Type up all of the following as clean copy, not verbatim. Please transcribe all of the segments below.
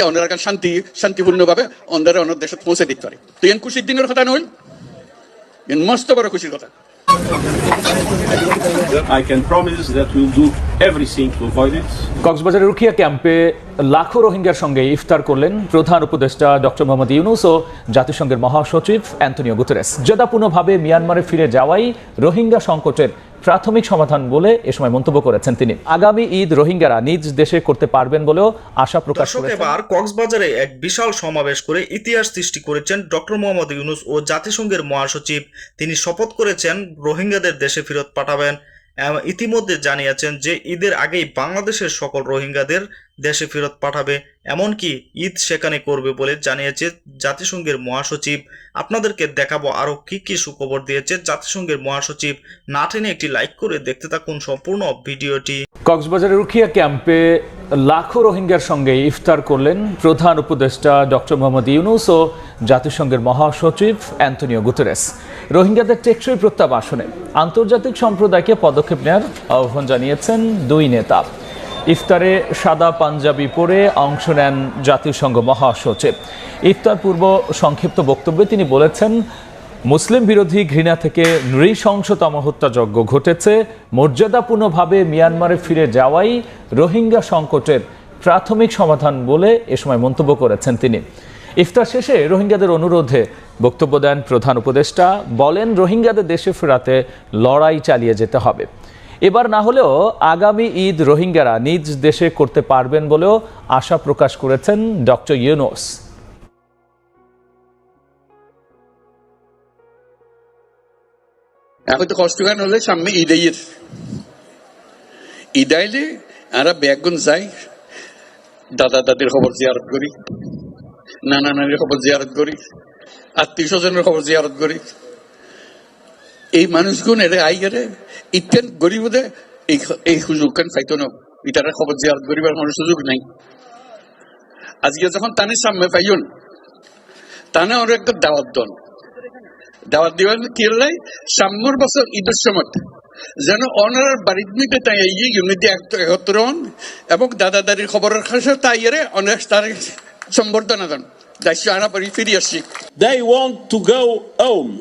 ওনারা শান্তিপূর্ণভাবে অন্যরা অন্য দেশে পৌঁছে দিতে পারে। তো এন খুশির দিনের কথা নইল, এন মস্ত বড় খুশির কথা। I can promise that we'll do everything to avoid it. কক্সবাজারের রুখিয়া ক্যাম্পে লাখো রোহিঙ্গার সঙ্গে ইফতার করলেন প্রধান উপদেষ্টা ডক্টর মোহাম্মদ ইউনূস ও জাতিসংঘের মহাসচিব অ্যান্তনিও গুতেরেস। জেদাপূর্ণভাবে মিয়ানমারে ফিরে যাওয়াই রোহিঙ্গা সংকটের প্রাথমিক সমাধান বলে এ সময় মন্তব্য করেছেন তিনি। আগামী ঈদ রোহিঙ্গারা নিজ দেশে করতে পারবেন বলেও আশা প্রকাশ করেছেন। এবার কক্সবাজারে এক বিশাল সমাবেশ করে ইতিহাস সৃষ্টি করেছেন ডক্টর মোহাম্মদ ইউনূস ও জাতিসংঘের মহাসচিব। তিনি শপথ করেছেন রোহিঙ্গাদের দেশে ফেরত পাঠাবেন। ইতিমধ্যে জানিয়েছেন যে ঈদের আগেই বাংলাদেশের সকল রোহিঙ্গাদের দেশে ফেরত পাঠাবে, এমনকি ঈদ সেখানে করবে বলে জানিয়েছে জাতিসংঘের মহাসচিব। আপনাদেরকে দেখাবো আরো কি কি সুখবর দিয়েছে জাতিসংঘের মহাসচিব। না টেনে একটি লাইক করে দেখতে থাকুন সম্পূর্ণ ভিডিওটি। কক্সবাজারের রুখিয়া ক্যাম্পে লাখো রোহিঙ্গার সঙ্গে ইফতার করলেন প্রধান উপদেষ্টা ডক্টর মোহাম্মদ ইউনূস ও জাতিসংঘের মহাসচিব অ্যান্তনিও গুতেরেস। রোহিঙ্গাদের টেকসই প্রত্যাবাসনে আন্তর্জাতিক সম্প্রদায়কে পদক্ষেপ নেওয়ার আহ্বান জানিয়েছেন দুই নেতা। ইফতারে সাদা পাঞ্জাবি পরে অংশ নেন জাতিসংঘ মহাসচিব। ইফতার পূর্ব সংক্ষিপ্ত বক্তব্যে তিনি বলেছেন, মুসলিম বিরোধী ঘৃণা থেকে নৃশংসতম হত্যাযজ্ঞ ঘটেছে। মর্যাদাপূর্ণভাবে মিয়ানমারে ফিরে যাওয়াই রোহিঙ্গা সংকটের প্রাথমিক সমাধান বলে এ সময় মন্তব্য করেছেন তিনি। ইফতার শেষে রোহিঙ্গাদের অনুরোধে বক্তব্য দেন প্রধান উপদেষ্টা। বলেন, রোহিঙ্গাদের দেশে ফেরাতে লড়াই চালিয়ে যেতে হবে। এবার না হলেও আগামী ঈদ রোহিঙ্গারা নিজ দেশে করতে পারবেন বলেও আশা প্রকাশ করেছেন ডক্টর ইউনূস। এখন তো কষ্ট কেন হলে সামনে ঈদ আইলে আমরা ব্যাগুন যাই, দাদা দাদির খবর জিয়ারত করি, নানা নানির খবর জিয়ারত করি, আত্মীয় স্বজনের খবর জিয়ারত করি। এই মানুষগুন এর আই গেলে ইতেন গরিবদে এই সুযোগ কেন পাইতো না, ইটার খবর জিয়ারত করিবার কোনো সুযোগ নাই। আজকে যখন তানে সামনে পাইন, তানে ওর একটা দাওয়াত দন, দাওয়াত দিবেন কিরলাই সামনের বছর ঈদের সময় যেন অনার বাড়ির নিতে তাই ইউনিটি একত্র হন এবং দাদা দাদির খবরের কাছে তাই অনেক তার সম্বর্ধনা দেন। দায়িত্ব আনা পরি ফিরে আসছি। They want to go home.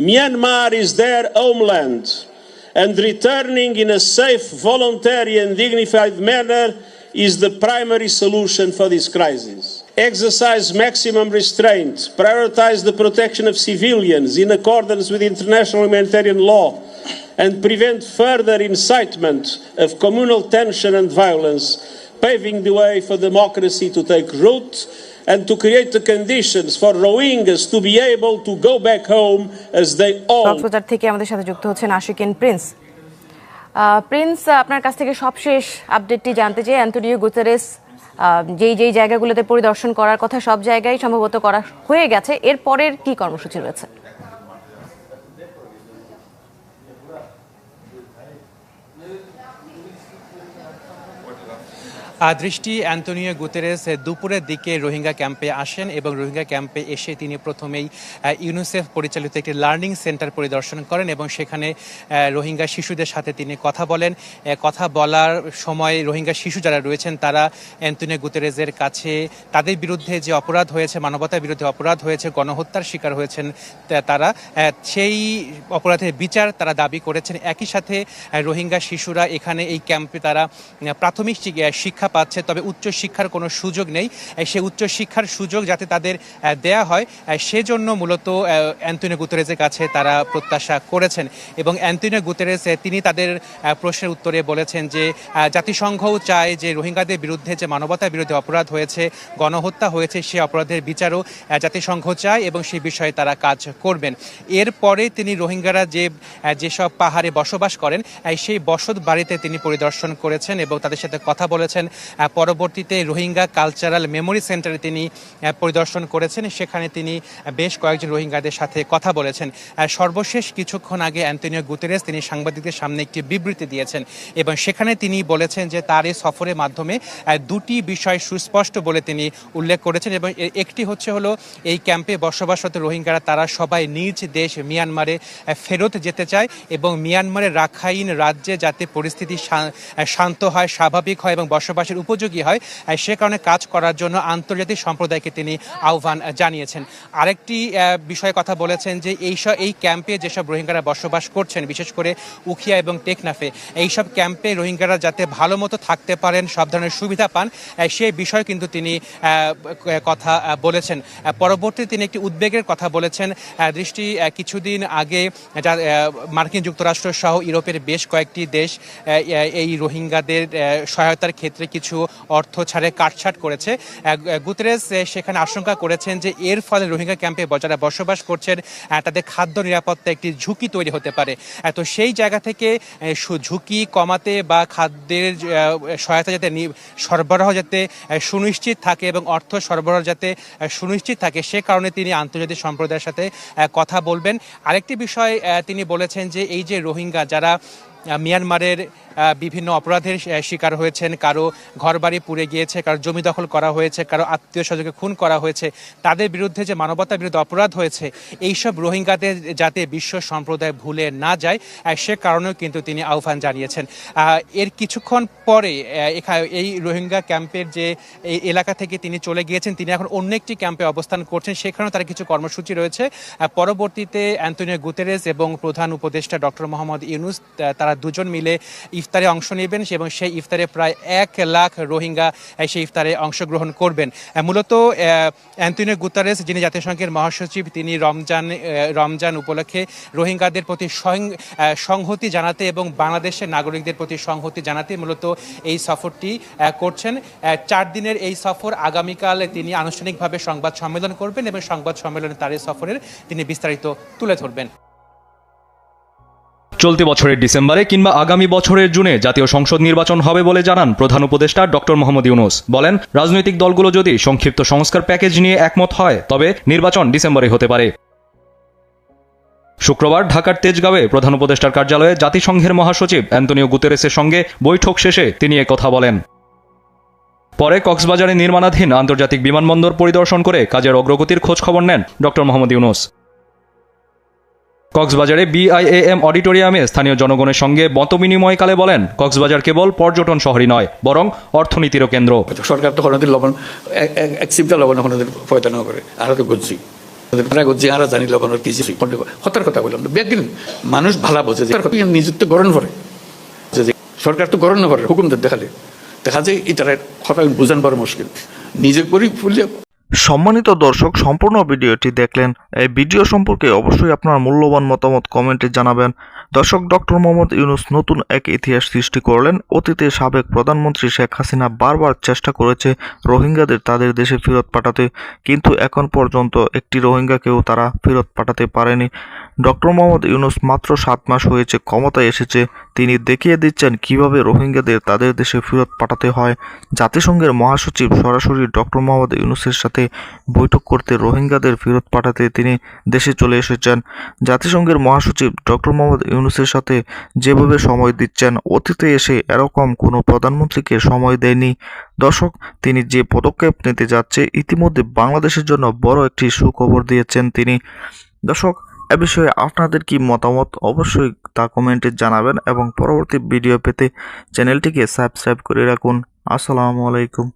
Myanmar is their homeland, and returning in a safe, voluntary and dignified manner is the primary solution for this crisis. Exercise maximum restraint, prioritize the protection of civilians in accordance with international humanitarian law, and prevent further incitement of communal tension and violence, paving the way for democracy to take root and to create the conditions for Rohingyas to be able to go back home as they all. Cox's Bazar থেকে আমাদের সাথে যুক্ত হচ্ছেন Ashikin Prince. Prince, আপনার কাছ থেকে সবশেষ আপডেটটি জানতে চাই। অ্যান্তনিও গুতেরেস যেই জায়গাগুলোতে পরিদর্শন করার কথা সব জায়গায় সম্ভবত করা হয়ে গেছে, এর পরের কি কর্মসূচি রয়েছে? দৃষ্টি, অ্যান্তনিও গুতেরেস দুপুরের দিকে রোহিঙ্গা ক্যাম্পে আসেন এবং রোহিঙ্গা ক্যাম্পে এসে তিনি প্রথমেই ইউনিসেফ পরিচালিত একটি লার্নিং সেন্টার পরিদর্শন করেন এবং সেখানে রোহিঙ্গা শিশুদের সাথে তিনি কথা বলেন। কথা বলার সময় রোহিঙ্গা শিশু যারা রয়েছেন তারা অ্যান্তনিও গুতেরেসের কাছে তাদের বিরুদ্ধে যে অপরাধ হয়েছে, মানবতার বিরুদ্ধে অপরাধ হয়েছে, গণহত্যার শিকার হয়েছেন তারা, সেই অপরাধের বিচার তারা দাবি করেছেন। একই সাথে রোহিঙ্গা শিশুরা এখানে এই ক্যাম্পে তারা প্রাথমিক শিক্ষা পাচ্ছে, তবে উচ্চ শিক্ষার কোনো সুযোগ নেই। সেই উচ্চ শিক্ষার সুযোগ যাতে তাদের দেয়া হয় সেজন্য মূলত অ্যান্তনিও গুতেরেসের কাছে তারা প্রত্যাশা করেছেন। এবং অ্যান্তনিও গুতেরেস তিনি তাদের প্রশ্নের উত্তরে বলেছেন যে জাতিসংঘও চায় যে রোহিঙ্গাদের বিরুদ্ধে যে মানবতার বিরুদ্ধে অপরাধ হয়েছে, গণহত্যা হয়েছে, সেই অপরাধের বিচারও জাতিসংঘ চায় এবং সেই বিষয়ে তারা কাজ করবেন। এরপরে তিনি রোহিঙ্গারা যেসব পাহাড়ে বসবাস করেন সেই বসত বাড়িতে তিনি পরিদর্শন করেছেন এবং তাদের সাথে কথা বলেছেন। পরবর্তীতে রোহিঙ্গা কালচারাল মেমোরি সেন্টারে তিনি পরিদর্শন করেছেন, সেখানে তিনি বেশ কয়েকজন রোহিঙ্গাদের সাথে কথা বলেছেন। সর্বশেষ কিছুক্ষণ আগে অ্যান্তনিও গুতেরেস তিনি সাংবাদিকদের সামনে একটি বিবৃতি দিয়েছেন এবং সেখানে তিনি বলেছেন যে তার এই সফরের মাধ্যমে দুটি বিষয় সুস্পষ্ট বলে তিনি উল্লেখ করেছেন এবং একটি হলো এই ক্যাম্পে বসবাসরত রোহিঙ্গারা তারা সবাই নিজ দেশ মিয়ানমারে ফেরত যেতে চায় এবং মিয়ানমারের রাখাইন রাজ্যে যাতে পরিস্থিতি শান্ত হয়, স্বাভাবিক হয় এবং বসবাস বসবাসের উপযোগী হয় সে কারণে কাজ করার জন্য আন্তর্জাতিক সম্প্রদায়কে তিনি আহ্বান জানিয়েছেন। আরেকটি বিষয়ে কথা বলেছেন যে এই ক্যাম্পে যেসব রোহিঙ্গারা বসবাস করছেন, বিশেষ করে উখিয়া এবং টেকনাফে, এইসব ক্যাম্পে রোহিঙ্গারা যাতে ভালো মতো থাকতে পারেন, সব ধরনের সুবিধা পান, সেই বিষয়ে কিন্তু তিনি কথা বলেছেন। পরবর্তীতে তিনি একটি উদ্বেগের কথা বলেছেন। কিছুদিন আগে মার্কিন যুক্তরাষ্ট্র সহ ইউরোপের বেশ কয়েকটি দেশ এই রোহিঙ্গাদের সহায়তার ক্ষেত্রে কিছু অর্থ ছাড়ে কাটছাট করেছে। গুতেরেস সেখানে আশঙ্কা করেছেন যে এর ফলে রোহিঙ্গা ক্যাম্পে যারা বসবাস করছেন তাদের খাদ্য নিরাপত্তা একটি ঝুঁকি তৈরি হতে পারে। তো সেই জায়গা থেকে ঝুঁকি কমাতে বা খাদ্যের সহায়তা যাতে সরবরাহ যাতে সুনিশ্চিত থাকে এবং অর্থ সরবরাহ যাতে সুনিশ্চিত থাকে, সে কারণে তিনি আন্তর্জাতিক সম্প্রদায়ের সাথে কথা বলবেন। আরেকটি বিষয় তিনি বলেছেন যে এই যে রোহিঙ্গা যারা মিয়ানমারের বিভিন্ন অপরাধের শিকার হয়েছেন, কারো ঘরবাড়ি পুড়ে গিয়েছে, কারো জমি দখল করা হয়েছে, কারো আত্মীয় স্বজনকে খুন করা হয়েছে, তাদের বিরুদ্ধে যে মানবতার বিরুদ্ধে অপরাধ হয়েছে, এইসব রোহিঙ্গাদের যাতে বিশ্ব সম্প্রদায় ভুলে না যায় সে কারণেও কিন্তু তিনি আহ্বান জানিয়েছেন। এর কিছুক্ষণ পরে এই রোহিঙ্গা ক্যাম্পের যে এই এলাকা থেকে তিনি চলে গিয়েছেন, তিনি এখন অন্য একটি ক্যাম্পে অবস্থান করছেন, সেখানেও তার কিছু কর্মসূচি রয়েছে। পরবর্তীতে অ্যান্তনিও গুতেরেস এবং প্রধান উপদেষ্টা ডক্টর মোহাম্মদ ইউনূস তারা দুজন মিলে ইফতারে অংশ নেবেন এবং সেই ইফতারে প্রায় 1 লাখ রোহিঙ্গা সেই ইফতারে অংশগ্রহণ করবেন। মূলত অ্যান্তনিও গুতেরেস, যিনি জাতিসংঘের মহাসচিব, তিনি রমজান উপলক্ষে রোহিঙ্গাদের প্রতি সংহতি জানাতে এবং বাংলাদেশের নাগরিকদের প্রতি সংহতি জানাতে মূলত এই সফরটি করছেন। 4 দিনের এই সফর, আগামীকাল তিনি আনুষ্ঠানিকভাবে সংবাদ সম্মেলন করবেন এবং সংবাদ সম্মেলনে তার এই সফরের তিনি বিস্তারিত তুলে ধরবেন। চলতি বছরের ডিসেম্বরে কিংবা আগামী বছরের জুনে জাতীয় সংসদ নির্বাচন হবে বলে জানান প্রধান উপদেষ্টা ডক্টর মোহাম্মদ ইউনূস। বলেন, রাজনৈতিক দলগুলো যদি সংক্ষিপ্ত সংস্কার প্যাকেজ নিয়ে একমত হয় তবে নির্বাচন ডিসেম্বরে হতে পারে। শুক্রবার ঢাকার তেজগাঁওয়ে প্রধান উপদেষ্টার কার্যালয়ে জাতিসংঘের মহাসচিব অ্যান্তনিও গুতেরেসের সঙ্গে বৈঠক শেষে তিনি কথা বলেন। পরে কক্সবাজারে নির্মাণাধীন আন্তর্জাতিক বিমানবন্দর পরিদর্শন করে কাজের অগ্রগতির খোঁজ খবর নেন ডক্টর মোহাম্মদ ইউনূস। কক্সবাজারে বিআইএএম অডিটোরিয়ামে স্থানীয় জনগণের সঙ্গে মতবিনিময়কালে বলেন, কক্সবাজার কেবল পর্যটন শহরই নয়, বরং অর্থনীতিরও কেন্দ্র। সরকার তো কোনোদিন লবণ এক সিপটা লবণ কোনোদিন পয়দা না করে, আর তো গজ্জি আর জানি লবণের কি হতার কথা বললাম। ব্যাগদিন মানুষ ভালো বোঝে যে নিযুক্ত গরণ করে, সরকার তো গরণ না করে, হুকুমদের দেখালে দেখা যায় এটার কথা বোঝান বড় মুশকিল, নিজে করি ফুলে। সম্মানিত দর্শক, সম্পূর্ণ ভিডিওটি দেখলেন। এই ভিডিও সম্পর্কে অবশ্যই আপনার মূল্যবান মতামত কমেন্টে জানাবেন। দর্শক, ডক্টর মোহাম্মদ ইউনূস নতুন এক ইতিহাস সৃষ্টি করলেন। অতীতে সাবেক প্রধানমন্ত্রী শেখ হাসিনা বারবার চেষ্টা করেছে রোহিঙ্গাদের তাদের দেশে ফেরত পাঠাতে, কিন্তু এখন পর্যন্ত একটি রোহিঙ্গাকেও তারা ফেরত পাঠাতে পারেনি। ডক্টর মোহাম্মদ ইউনূস মাত্র 7 মাস হয়েছে ক্ষমতায় এসেছে, তিনি দেখিয়ে দিচ্ছেন কিভাবে রোহিঙ্গাদের তাদের দেশে ফেরত পাঠাতে হয়। জাতিসংঘের মহাসচিব সরাসরি ডক্টর মোহাম্মদ ইউনূসের সাথে বৈঠক করতে রোহিঙ্গাদের ফেরত পাঠাতে তিনি দেশে চলে এসেছেন। জাতিসংঘের মহাসচিব ডক্টর মোহাম্মদ ইউনূসের সাথে যেভাবে সময় দিচ্ছেন, অতীতে এসে এরকম কোনো প্রধানমন্ত্রীকে সময় দেয়নি। দর্শক, তিনি যে পদক্ষেপ নিতে যাচ্ছে ইতিমধ্যে বাংলাদেশের জন্য বড় একটি সুখবর দিয়েছেন তিনি। দর্শক, এ বিষয়ে আপনাদের কি মতামত অবশ্যই তা কমেন্টে জানাবেন এবং পরবর্তী ভিডিও পেতে চ্যানেলটিকে সাবস্ক্রাইব করে রাখুন। আসসালামু আলাইকুম।